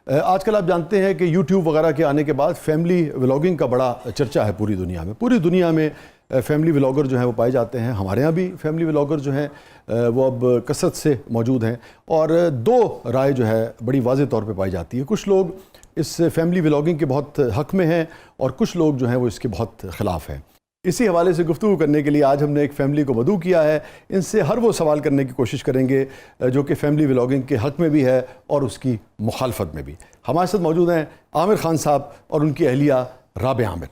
آج کل آپ جانتے ہیں کہ یوٹیوب وغیرہ کے آنے کے بعد فیملی ولاگنگ کا بڑا چرچا ہے پوری دنیا میں فیملی ولاگر جو ہیں وہ پائے جاتے ہیں. ہمارے ہاں بھی فیملی ولاگر جو ہیں وہ اب کثرت سے موجود ہیں, اور دو رائے جو ہے بڑی واضح طور پہ پائی جاتی ہے. کچھ لوگ اس فیملی ولاگنگ کے بہت حق میں ہیں اور کچھ لوگ جو ہیں وہ اس کے بہت خلاف ہیں. اسی حوالے سے گفتگو کرنے کے لیے آج ہم نے ایک فیملی کو مدعو کیا ہے. ان سے ہر وہ سوال کرنے کی کوشش کریں گے جو کہ فیملی ولاگنگ کے حق میں بھی ہے اور اس کی مخالفت میں بھی. ہمارے ساتھ موجود ہیں عامر خان صاحب اور ان کی اہلیہ Rabia Aamir.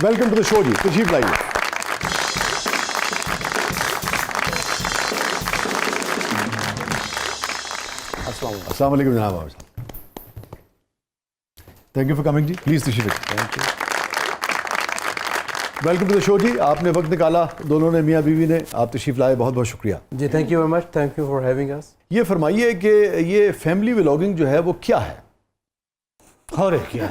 Welcome to the show جی, تشریف لائیے. السلام علیکم جناب. تھینک یو فار کمنگ جی, پلیز تشریف لائیے. ویلکم ٹو دا شو جی, آپ نے وقت نکالا, دونوں نے, میاں بیوی نے, آپ تشریف لائے, بہت بہت شکریہ جی. Thank you very much, thank you for having us. یہ فرمائیے کہ یہ فیملی ولاگنگ جو ہے وہ کیا ہے؟ اور کیا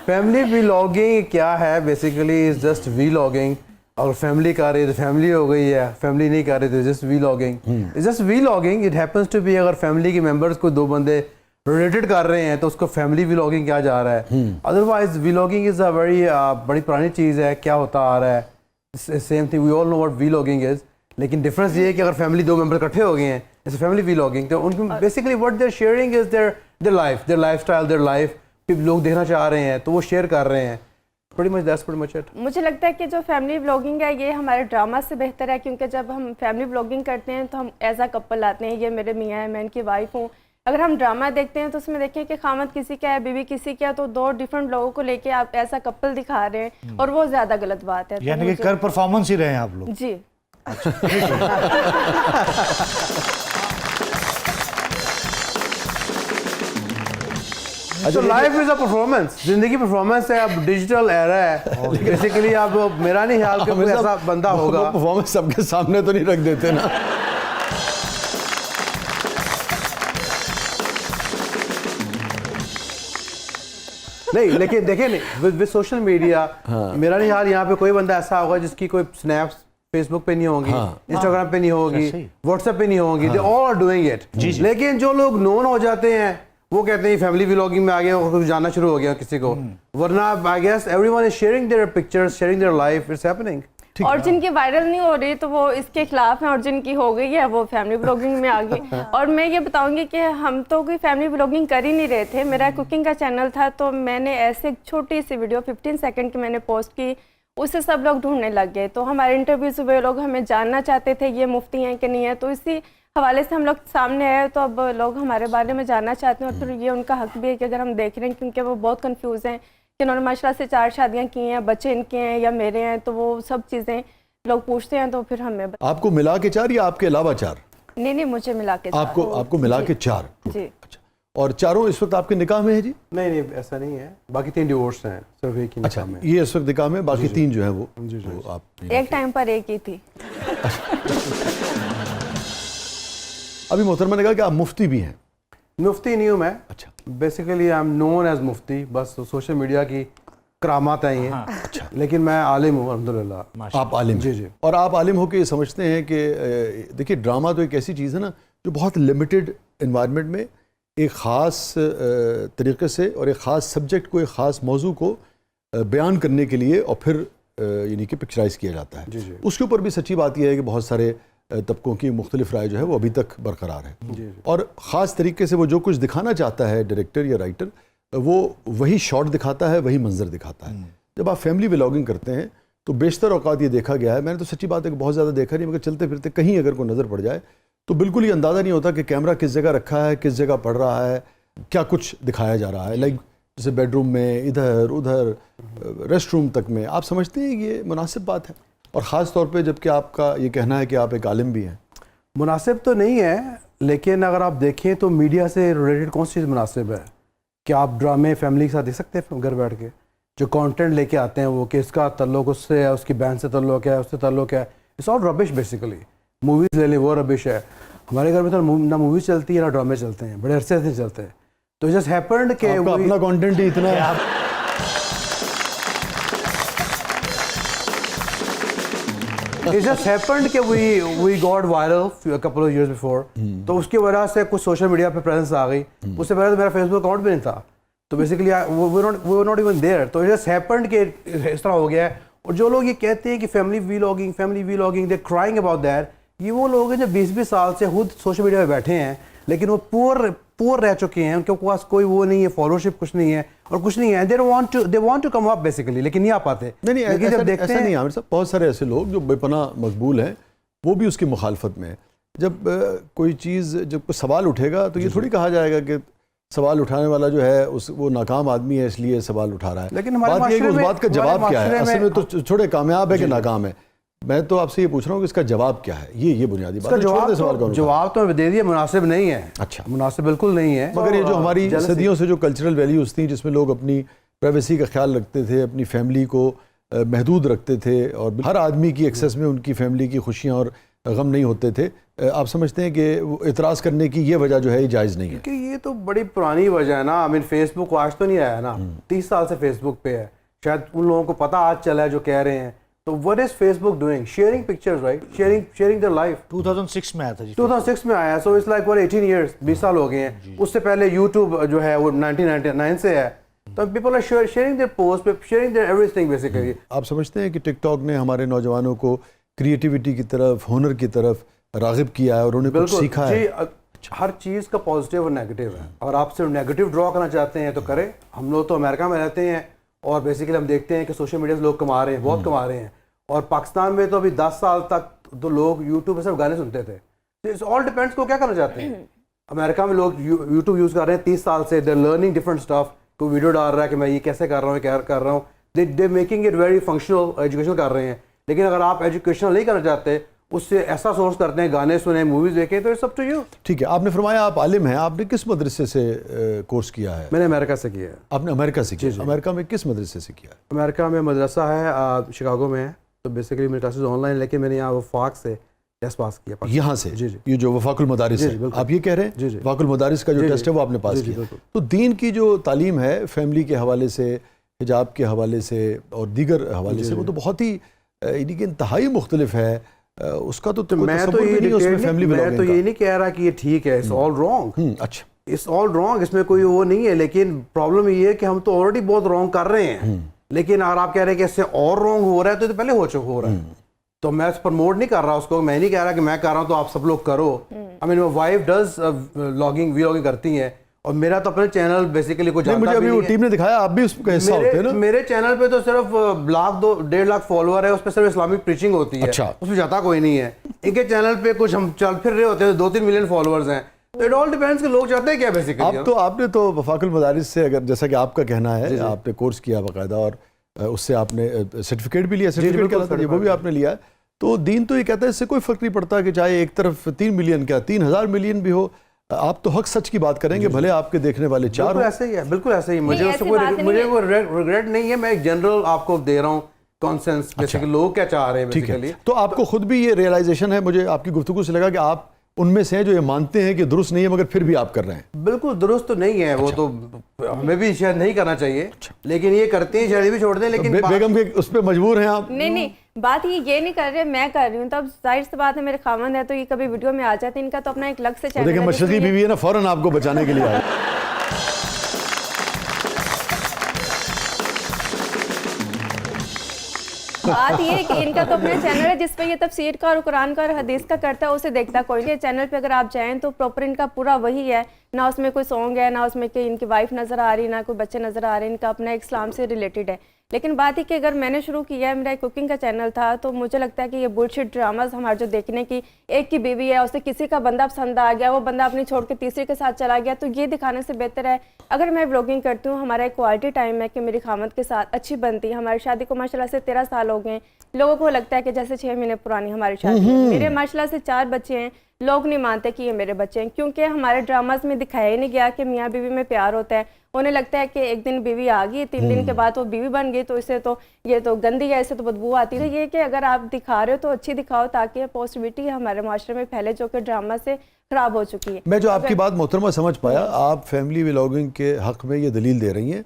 فیملی ولاگنگ کیا ہے؟ Basically is just vlogging. اگر فیملی کر رہی ہے تو فیملی ہو گئی ہے, فیملی نہیں کر رہی تو just vlogging. Just vlogging it happens to be. اگر فیملی کے ممبرس کو دو بندے ریلیٹڈ کر رہے ہیں تو اس کو فیملی ولاگنگ کیا جا رہا ہے. Otherwise vlogging is a very بڑی پرانی چیز ہے, کیا ہوتا آ رہا ہے, same thing we all know what vlogging is. لیکن ڈفرینس یہ ہے کہ اگر فیملی دو ممبر اکٹھے ہو گئے ہیں جیسے فیملی ولاگنگ, تو ان کو basically what they are sharing is their life style, their life. لوگ دیکھنا چاہ رہے ہیں تو وہ شیئر کر رہے ہیں. that's pretty much it. مجھے لگتا ہے کہ جو فیملی ولاگنگ ہے یہ ہمارے ڈراما سے بہتر ہے, کیونکہ جب ہم فیملی ولاگنگ کرتے ہیں تو ہم ایز اے کپل آتے ہیں, یہ میرے میاں ہیں, میں ان کی وائف ہوں. اگر ہم ڈرامہ دیکھتے ہیں تو اس میں دیکھیں کہ خامد کسی کا ہے, بیوی کسی کا, تو دو ڈفرینٹ لوگوں کو لے کے آپ ایسا کپل دکھا رہے ہیں, اور وہ زیادہ غلط بات ہے. یعنی کہ کر پرفارمنس ہی رہے ہیں آپ لوگ. جی. So life is a performance. زندگی پرفارمنس ہے. اب ڈیجیٹل ایرا ہے بیسیکلی. اب میرا نہیں خیال کہ کوئی ایسا بندہ ہوگا. پرفارمنس سب کے سامنے تو نہیں رکھ دیتے نا. نہیں لیکن دیکھیں ود سوشل میڈیا, میرا نہیں خیال یہاں پہ کوئی بندہ ایسا ہوگا جس کی کوئی سنیپس فیس بک پہ نہیں ہوگی, انسٹاگرام پہ نہیں ہوگی, واٹس ایپ پہ نہیں ہوگی. دے آل آر ڈوئنگ اٹ. لیکن جو لوگ نون ہو جاتے ہیں وہ کہتے ہیں فیملی ولاگنگ میں آگے اور کچھ جاننا شروع ہو گیا کسی کو, ورنہ I guess everyone is sharing their pictures, sharing their life, it's happening. اور جن کی وائرل نہیں ہو رہی تو وہ اس کے خلاف ہیں, اور جن کی ہو گئی ہے وہ فیملی ولاگنگ میں آ گئی. اور میں یہ بتاؤں گی کہ ہم تو کوئی فیملی ولاگنگ کر ہی نہیں رہے تھے. میرا کوکنگ کا چینل تھا, تو میں نے ایسے چھوٹی سی ویڈیو 15 سیکنڈ کی میں نے پوسٹ کی, اس سے سب لوگ ڈھونڈنے لگ گئے. تو ہمارے انٹرویوز ہوئے, لوگ ہمیں جاننا چاہتے تھے یہ مفتی ہیں کہ نہیں ہے, تو اسی حوالے سے ہم لوگ سامنے آئے. تو اب لوگ ہمارے بارے میں جاننا چاہتے ہیں, اور پھر یہ ان کا حق بھی ہے کہ اگر ہم دیکھ رہے ہیں, کیونکہ وہ بہت کنفیوز ہیں کہ انہوں نے ماشاءاللہ سے 4 شادیاں کی ہیں, بچے ان کے ہیں یا میرے ہیں, تو وہ سب چیزیں لوگ پوچھتے ہیں. تو پھر ہمیں آپ کو ملا کے 4 یا آپ کے علاوہ 4؟ نہیں مجھے ملا کے 4. آپ کو ملا کے 4. جی. اور چاروں اس وقت آپ کے نکاح میں ہے جی؟ نہیں ایسا نہیں ہے, باقی 3 ڈیورس ہیں, صرف ایک ہی نکاح میں. یہ اس وقت نکاح میں, باقی 3 جو ہیں وہ آپ ایک ٹائم پر ایک ہی تھی. ابھی محترمہ نے کہا کہ آپ مفتی بھی ہیں. مفتی نہیں ہوں میں. اچھا. Basically I am known as Mufti, بس سوشل میڈیا کی کرامات ہیں یہ. اچھا. لیکن میں عالم ہوں الحمدللہ. آپ عالم ہیں. جی. اور آپ عالم ہو کے یہ سمجھتے ہیں کہ دیکھیے ڈرامہ تو ایک ایسی چیز ہے نا جو بہت لمیٹڈ انوائرمنٹ میں ایک خاص طریقے سے اور ایک خاص سبجیکٹ کو, ایک خاص موضوع کو بیان کرنے کے لیے اور پھر یعنی کہ پکچرائز کیا جاتا ہے. جی. اس کے اوپر بھی سچی بات یہ ہے کہ بہت سارے طبقوں کی مختلف رائے جو ہے وہ ابھی تک برقرار ہے. جی. اور خاص طریقے سے وہ جو کچھ دکھانا چاہتا ہے ڈائریکٹر یا رائٹر, وہ وہی شاٹ دکھاتا ہے, وہی منظر دکھاتا ہے. جب آپ فیملی ولاگنگ کرتے ہیں تو بیشتر اوقات یہ دیکھا گیا ہے, میں نے تو سچی بات ہے کہ بہت زیادہ دیکھا نہیں, مگر چلتے پھرتے کہیں اگر کوئی نظر پڑ جائے تو بالکل یہ اندازہ نہیں ہوتا کہ کیمرہ کس جگہ رکھا ہے, کس جگہ پڑ رہا ہے, کیا کچھ دکھایا جا رہا ہے. لائک جیسے بیڈ روم میں, ادھر ادھر, ریسٹ روم تک میں, آپ سمجھتے ہیں یہ مناسب بات ہے؟ اور خاص طور پہ جب کہ آپ کا یہ کہنا ہے کہ آپ ایک عالم بھی ہیں. مناسب تو نہیں ہے, لیکن اگر آپ دیکھیں تو میڈیا سے ریلیٹڈ کون سی چیز مناسب ہے؟ کہ آپ ڈرامے فیملی کے ساتھ دیکھ سکتے ہیں گھر بیٹھ کے, جو کانٹینٹ لے کے آتے ہیں وہ کہ اس کا تعلق اس سے ہے, اس کی بہن سے تعلق ہے, اس سے تعلق ہے, اٹس آل ربش بیسیکلی. موویز لے لیں وہ ربش ہے. ہمارے گھر میں تو نہ موویز چلتی ہے نہ ڈرامے چلتے ہیں, بڑے عرصے سے چلتے ہیں. تو جسٹ ہیپنڈ کہ آپ کا اپنا کانٹینٹ ہی اتنا ہے. It just happened کہ we got viral a couple of years before. تو اس کی وجہ سے کچھ سوشل میڈیا پہ پریزنس آ گئی. اس سے پہلے تو میرا فیس بک اکاؤنٹ بھی نہیں تھا, تو basically we were not even there. تو it just happened کہ اس طرح ہو گیا ہے. اور جو لوگ یہ کہتے ہیں کہ family vlogging they're crying about that, یہ وہ لوگ ہیں جو 20 سال سے خود سوشل میڈیا پہ بیٹھے ہیں لیکن وہ پور رہ چکے ہیں, ان کے پاس کوئی وہ نہیں ہے, فالوورشپ کچھ نہیں ہے اور کچھ نہیں ہے. they want to come up basically, لیکن نہیں آ پاتے. نہیں ایسا نہیں عامر صاحب, بہت سارے ایسے لوگ جو بے پناہ مقبول ہیں وہ بھی اس کی مخالفت میں ہیں. جب کوئی چیز, جب کوئی سوال اٹھے گا تو یہ تھوڑی کہا جائے گا کہ سوال اٹھانے والا جو ہے وہ ناکام آدمی ہے اس لیے سوال اٹھا رہا ہے. لیکن بات یہ ہے کہ اس بات کا جواب کیا ہے اصل میں, تو چھوڑے کامیاب ہے کہ ناکام ہے. میں تو آپ سے یہ پوچھ رہا ہوں کہ اس کا جواب کیا ہے, یہ بنیادی بات ہے. جواب تو دے دیا, مناسب نہیں ہے. اچھا, مناسب بالکل نہیں ہے. مگر یہ جو ہماری صدیوں سے جو کلچرل ویلیوز تھیں جس میں لوگ اپنی پرائیویسی کا خیال رکھتے تھے, اپنی فیملی کو محدود رکھتے تھے, اور ہر آدمی کی ایکسیس میں ان کی فیملی کی خوشیاں اور غم نہیں ہوتے تھے, آپ سمجھتے ہیں کہ اعتراض کرنے کی یہ وجہ جو ہے یہ جائز نہیں ہے؟ کہ یہ تو بڑی پرانی وجہ ہے نا. فیس بک آج تو نہیں آیا نا, 30 سال سے فیس بک پہ ہے. شاید ان لوگوں کو پتہ آج چلا ہے جو کہہ رہے ہیں. تو what is Facebook doing? Sharing pictures, right? Sharing their life. 2006 میں آیا تھا جی. 2006 میں آیا, so it's like what 18 years, 20 سال ہو گئے ہیں. اس سے پہلے YouTube جو ہے وہ 1999 سے ہے. تو people are sharing their posts, sharing their everything basically. آپ سمجھتے ہیں کہ ٹک ٹاک نے ہمارے نوجوانوں کو کریٹیوٹی کی طرف, ہنر کی طرف راغب کیا ہے اور انہیں کچھ سیکھا ہے؟ ہر چیز کا پازیٹیو اور نیگیٹو ہے. اگر آپ صرف نیگیٹو ڈرا کرنا چاہتے ہیں تو کریں. ہم لوگ تو امریکہ میں رہتے ہیں اور بیسیکلی ہم دیکھتے ہیں کہ سوشل میڈیا سے لوگ کما رہے ہیں, بہت کما رہے ہیں. اور پاکستان میں تو ابھی 10 سال تک تو لوگ یوٹیوب پہ صرف گانے سنتے تھے. آل ڈیپینڈس کو کیا کرنا چاہتے ہیں. امریکہ میں لوگ یوٹیوب یوز کر رہے ہیں 30 سال سے. دے لرننگ ڈفرنٹ اسٹف. کوئی ویڈیو ڈال رہا ہے کہ میں یہ کیسے کر رہا ہوں, کیا کر رہا ہوں. دے making it very functional, educational کر رہے ہیں. لیکن اگر آپ ایجوکیشنل نہیں کرنا چاہتے, اس سے ایسا سورس کرتے ہیں, گانے سنیں, موویز دیکھیں, تو اٹس اپ ٹو یو. ٹھیک ہے, آپ نے فرمایا آپ عالم ہیں, آپ نے کس مدرسے سے کورس کیا ہے؟ میں نے امریکہ سے کیا ہے. آپ نے امریکہ سے کیا؟ امریکہ میں کس مدرسے سے کیا ہے؟ امریکہ میں مدرسہ ہے شکاگو میں ہے. تو بیسیکلی میری کلاسز آن لائن, لیکن میں نے یہاں وفاق سے ٹیسٹ پاس کیا. یہاں سے؟ جی جی. یہ جو وفاق المدارس ہے, آپ یہ کہہ رہے ہیں جی جی وفاق المدارس کا جو ٹیسٹ ہے وہ آپ نے پاس کیا. تو دین کی جو تعلیم ہے فیملی کے حوالے سے, حجاب کے حوالے سے اور دیگر حوالے سے, وہ تو بہت ہی یعنی کہ انتہائی مختلف ہے. اس کا تو میں تو یہ نہیں کہہ رہا کہ یہ ٹھیک ہے. It's all wrong. اچھا, اٹس آل رانگ, اس میں کوئی وہ نہیں ہے. لیکن پرابلم یہ ہے کہ ہم تو آلریڈی بہت رانگ کر رہے ہیں. لیکن اگر آپ کہہ رہے ہیں کہ اس سے اور رانگ ہو رہا ہے تو پہلے ہو رہا ہے. تو میں پروموٹ نہیں کر رہا اس کو. میں نہیں کہہ رہا کہ میں کر رہا ہوں تو آپ سب لوگ کرو. آئی مین وائف ڈز وی لاگنگ کرتی ہیں, اور میرا تو اپنا چینل بیسیکلی کچھ مجھے ابھی وہ ٹیم نے دکھایا, آپ بھی اس کا حصہ ہوتے ہیں نا. میرے چینل پہ تو صرف 1.5 لاکھ فالوور ہے, اس پہ صرف اسلامک پریچنگ ہوتی ہے. اس میں جاتا کوئی نہیں ہے. ان کے چینل پہ کچھ ہم چل پھر رہے ہوتے ہیں, 2-3 ملین فالوورز ہیں. تو اٹ آل ڈیپینڈس کہ لوگ چاہتے ہیں کیا بیسیکلی. آپ نے تو وفاق المدارس سے, اگر جیسا کہ آپ کا کہنا ہے, آپ نے کورس کیا باقاعدہ اور اس سے آپ نے سرٹیفکیٹ بھی لیا, سرٹیفکیٹ کہلاتا ہے وہ بھی آپ نے لیا. تو دین تو یہ کہتا ہے اس سے کوئی فرق نہیں پڑتا کہ چاہے ایک طرف 3 ملین کیا 3000 ملین بھی ہو, آپ تو حق سچ کی بات کریں گے, بھلے آپ کے دیکھنے والے 4 ہوں. ایسے ہی ہے, بالکل ایسے ہی. مجھے کوئی ریگریٹ نہیں ہے. میں ایک جنرل آپ کو دے رہا ہوں کانسنس, بیسیکلی لوگ کیا چاہ رہے ہیں بیسیکلی. تو آپ کو خود بھی یہ ریئلائزیشن ہے, مجھے آپ کی گفتگو سے لگا کہ آپ ان میں سے ہیں جو یہ مانتے ہیں کہ درست نہیں ہے مگر پھر بھی آپ کر رہے ہیں. بالکل درست تو نہیں ہے, وہ تو ہمیں بھی شاید نہیں کرنا چاہیے, لیکن یہ کرتے ہیں, شاید بھی چھوڑ دیں. لیکن بیگم کے اس پہ مجبور ہیں آپ؟ نہیں, بات یہ نہیں کر رہے, میں کر رہی ہوں. تو اب ظاہر سی بات ہے میرے خاوند ہے تو یہ کبھی ویڈیو میں آ جاتے ہیں. ان کا تو اپنا ایک الگ سے چینل ہے. دیکھیں مشرقی بیوی ہے نا, فوراً آپ کو بچانے کے لیے آئے. بات یہ ہے کہ ان کا تو اپنا چینل ہے جس پہ یہ تفسیر کا اور قرآن کا اور حدیث کا کرتا ہے, اسے دیکھتا کوئی نہیں. چینل پہ اگر آپ جائیں تو پراپر ان کا پورا وہی ہے, نہ اس میں کوئی سانگ ہے, نہ اس میں کہ ان کی وائف نظر آ رہی, نہ کوئی بچے نظر آ رہے ہیں. ان کا اپنا ایک اسلام سے ریلیٹڈ ہے. لیکن بات ہے کہ اگر میں نے شروع کیا ہے, میرا ایک کوکنگ کا چینل تھا, تو مجھے لگتا ہے کہ یہ بلشٹ ڈراماز ہمارے جو دیکھنے کی, ایک کی بیوی ہے, اسے کسی کا بندہ پسند آ گیا, وہ بندہ اپنی چھوڑ کے تیسرے کے ساتھ چلا گیا, تو یہ دکھانے سے بہتر ہے اگر میں بلاگنگ کرتی ہوں, ہمارا ایک کوالٹی ٹائم ہے کہ میری خامد کے ساتھ اچھی بنتی. ہماری شادی کو ماشاءاللہ سے 13 سال ہو گئے, لوگوں کو لگتا ہے کہ جیسے 6 مہینے پرانی ہماری شادی ہے. میرے ماشاءاللہ سے 4 بچے ہیں, لوگ نہیں مانتے کہ یہ میرے بچے ہیں, کیونکہ ہمارے ڈراماز میں دکھایا ہی نہیں گیا کہ میاں بیوی میں پیار ہوتا ہے. انہیں لگتا ہے کہ ایک دن بیوی آ گئی, 3 دن کے بعد وہ بیوی بن گئی, تو اسے تو یہ تو گندی ہے, اسے تو بدبو آتی ہے. یہ کہ اگر آپ دکھا رہے ہو تو اچھی دکھاؤ تاکہ پازیٹیوٹی ہمارے معاشرے میں پھیلے, جو کہ ڈرامہ سے خراب ہو چکی ہے. میں جو آپ کی بات محترمہ سمجھ پایا, آپ فیملی ولاگنگ کے حق میں یہ دلیل دے رہی ہیں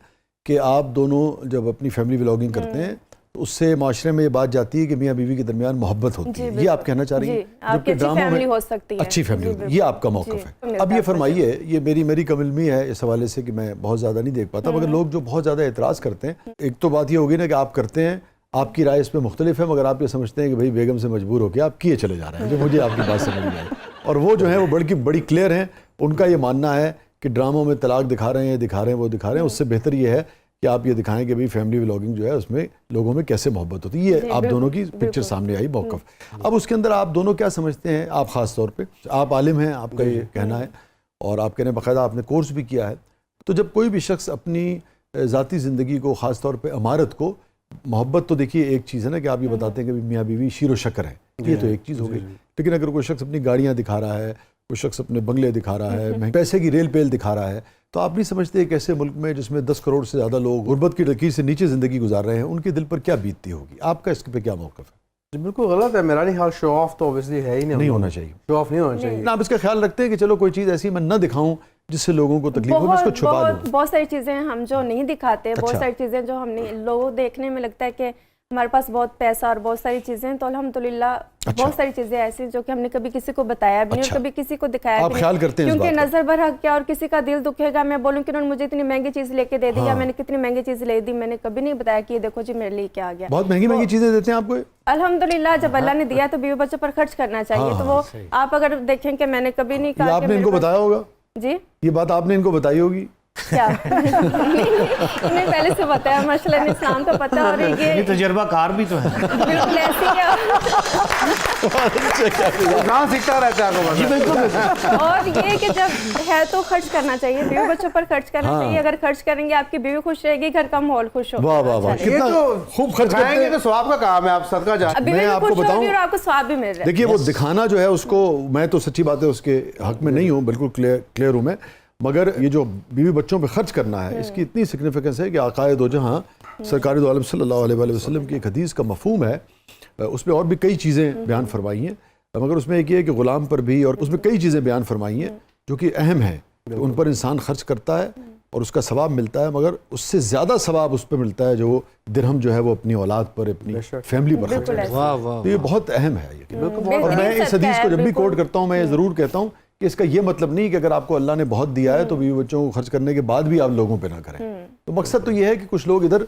کہ آپ دونوں جب اپنی فیملی ولاگنگ کرتے ہیں تو اس سے معاشرے میں یہ بات جاتی ہے کہ میاں بیوی کے درمیان محبت ہوتی ہے. یہ آپ کہنا چاہ رہی ہیں, آپ کی اچھی فیملی ہو سکتی ہے, اچھی فیملی ہوتی ہے. یہ آپ کا موقف ہے. اب یہ فرمائیے, یہ میری کم علمی ہے اس حوالے سے کہ میں بہت زیادہ نہیں دیکھ پاتا, مگر لوگ جو بہت زیادہ اعتراض کرتے ہیں, ایک تو بات یہ ہوگی نا کہ آپ کرتے ہیں, آپ کی رائے اس پہ مختلف ہے, مگر آپ یہ سمجھتے ہیں کہ بھائی بیگم سے مجبور ہو کے آپ کیے چلے جا رہے ہیں, جو مجھے آپ کی بات سمجھ نہیں آئی. اور وہ جو ہیں وہ بڑی کلیئر ہیں, ان کا یہ ماننا ہے کہ ڈراموں میں طلاق دکھا رہے ہیں, وہ دکھا رہے ہیں, اس سے بہتر یہ ہے کہ آپ یہ دکھائیں کہ بھئی فیملی ولاگنگ جو ہے اس میں لوگوں میں کیسے محبت ہوتی ہے. یہ آپ دونوں کی پکچر سامنے آئی, موقف. اب اس کے اندر آپ دونوں کیا سمجھتے ہیں, آپ خاص طور پہ, آپ عالم ہیں, آپ کا یہ کہنا ہے, اور آپ کہنے باقاعدہ آپ نے کورس بھی کیا ہے, تو جب کوئی بھی شخص اپنی ذاتی زندگی کو, خاص طور پہ عمارت کو, محبت تو دیکھیے ایک چیز ہے نا کہ آپ یہ بتاتے ہیں کہ میاں بیوی شیر و شکر ہے, یہ تو ایک چیز ہو گئی. لیکن اگر کوئی شخص اپنی گاڑیاں دکھا رہا ہے, کوئی شخص اپنے بنگلے دکھا رہا ہے, پیسے کی ریل پیل دکھا رہا ہے, تو آپ نہیں سمجھتے ایک ایسے ملک میں جس میں 10 کروڑ سے زیادہ لوگ غربت کی لکیر سے نیچے زندگی گزار رہے ہیں, ان کے دل پر کیا بیتتی ہوگی؟ آپ کا اس پہ کیا موقف ہے؟ بالکل غلط ہے, میرا نہیں خیال شو آف تو اوبیسلی ہے ہی نہیں ہونا چاہیے. شو آف نہیں ہونا چاہیے. آپ اس کا خیال رکھتے ہیں کہ چلو کوئی چیز ایسی میں نہ دکھاؤں جس سے لوگوں کو تکلیف ہو, میں اس کو چھپا دوں. بہت ساری چیزیں ہم جو نہیں دکھاتے, بہت ساری چیزیں جو ہم نہیں, لوگوں دیکھنے میں لگتا ہے کہ ہمارے پاس بہت پیسہ اور بہت ساری چیزیں ہیں, تو الحمدللہ بہت ساری چیزیں ایسی جو کہ ہم نے کبھی کسی کو بتایا بھی نہیں, اور کبھی کسی کو دکھایا بھی نہیں, کیونکہ نظر بھر حق کیا, اور کسی کا دل دکھے گا, میں بولوں کہ انہوں نے مجھے اتنی مہنگی چیز لے کے دے دی, یا میں نے کتنی مہنگی چیز لے دی, میں نے کبھی نہیں بتایا کہ یہ دیکھو جی میرے لیے کیا آ گیا. بہت مہنگی چیزیں دیتے ہیں آپ کو. الحمدللہ جب اللہ نے دیا تو بیوی بچوں پر خرچ کرنا چاہیے. تو وہ آپ اگر دیکھیں کہ میں نے کبھی نہیں کہا, آپ نے ان کو بتایا ہوگا, جی یہ بات آپ نے ان کو بتائی ہوگی کیا, انہیں پہلے سے بتایا, ماشاءاللہ انہیں اسلام کا پتہ, اور یہ تجربہ کار بھی تو ہے. بالکل ایسی کہاں سیکھتا رہتا ہے. اور یہ کہ جب ہے تو خرچ کرنا چاہیے, بیوی بچوں پر خرچ کرنا چاہیے. اگر خرچ کریں گے آپ کی بیوی خوش رہے گی, گھر کا ماحول خوش ہوگا. واہ واہ واہ, کتنا خوب خرچ کرتے ہیں. تو ثواب کا کام ہے, آپ صدقہ جا. میں آپ کو بتاؤں, اور آپ کو ثواب بھی مل رہا ہے. دیکھیے وہ دکھانا جو ہے اس کو, میں تو سچی بات ہے اس کے حق میں نہیں ہوں, بالکل کلیئر ہوں میں, مگر یہ جو بیوی بچوں پہ خرچ کرنا ہے اس کی اتنی سگنیفیکنس ہے کہ آقائے دو جہاں سرکار دو عالم صلی اللہ علیہ وآلہ وسلم کی ایک حدیث کا مفہوم ہے, اس میں اور بھی کئی چیزیں بیان فرمائی ہیں, مگر اس میں ایک یہ ہے کہ غلام پر بھی, اور اس میں کئی چیزیں بیان فرمائی ہیں جو کہ اہم ہیں. ان پر انسان خرچ کرتا ہے اور اس کا ثواب ملتا ہے, مگر اس سے زیادہ ثواب اس پہ ملتا ہے جو درہم جو ہے وہ اپنی اولاد پر, اپنی فیملی پر خرچ کرتا ہے. تو یہ بہت اہم ہے. اور میں اس حدیث کو جب بھی کوٹ کرتا ہوں, میں یہ ضرور کہتا ہوں کہ اس کا یہ مطلب نہیں کہ اگر آپ کو اللہ نے بہت دیا ہے تو بیوی بچوں کو خرچ کرنے کے بعد بھی آپ لوگوں پہ نہ کریں. تو مقصد تو یہ ہے کہ کچھ لوگ ادھر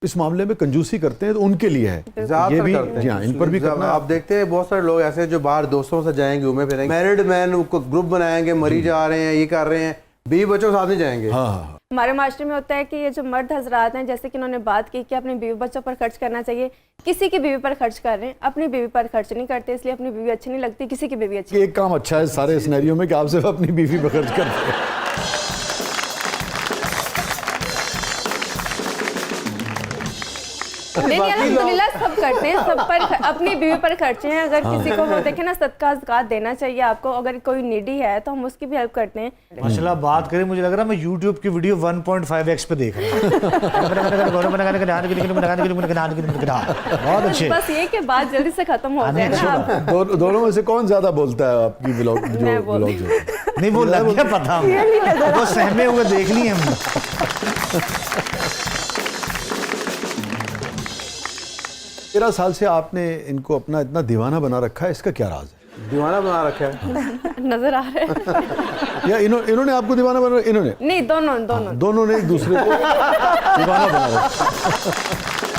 اس معاملے میں کنجوسی کرتے ہیں, تو ان کے لیے ہے یہ بھی, جی ہاں, ان پر بھی کرنا. آپ دیکھتے ہیں بہت سارے لوگ ایسے جو باہر دوستوں سے جائیں گے, گھومے پھریں گے, میرڈ مین گروپ بنائیں گے, مری جا رہے ہیں, یہ کر رہے ہیں, بیوی بچوں کے ساتھ نہیں جائیں گے. ہمارے معاشرے میں ہوتا ہے کہ یہ جو مرد حضرات ہیں, جیسے کہ انہوں نے بات کی کہ اپنی بیوی بچوں پر خرچ کرنا چاہیے, کسی کی بیوی پر خرچ کر رہے ہیں, اپنی بیوی پر خرچ نہیں کرتے, اس لیے اپنی بیوی اچھی نہیں لگتی, کسی کی بیوی اچھی. ایک کام اچھا ہے سارے سینیریو میں کہ آپ صرف اپنی بیوی پر خرچ کرتے ہیں. نہیں, الحمدللہ سب کرتے ہیں, سب پر اپنی بیوی پر خرچے ہیں. اگر کسی کو وہ دیکھیں نا, صدقہ زکوٰۃ دینا چاہیے آپ کو, اگر کوئی نیڈی ہے تو ہم اس کی بھی ہیلپ کرتے ہیں. ماشاءاللہ بات کریں, مجھے لگ رہا ہے میں یوٹیوب کی ویڈیو 1.5x پہ دیکھ رہا ہوں. بہت اچھے. بس یہ کہ بات جلدی سے ختم ہو جائے نا. دونوں میں سے کون زیادہ بولتا ہے آپ کی ولاگ جو نہیں, وہ لگ گیا پتہ, وہ سہمے ہوئے دیکھ لی ہم نے. 13 سال سے آپ نے ان کو اپنا اتنا دیوانہ بنا رکھا ہے, اس کا کیا راز ہے؟ دیوانہ بنا رکھا ہے نظر آ رہا ہے, یا انہوں نے آپ کو دیوانہ بنا رکھا؟ انہوں نے نہیں, دونوں نے ایک دوسرے کو دیوانہ بنا رکھا.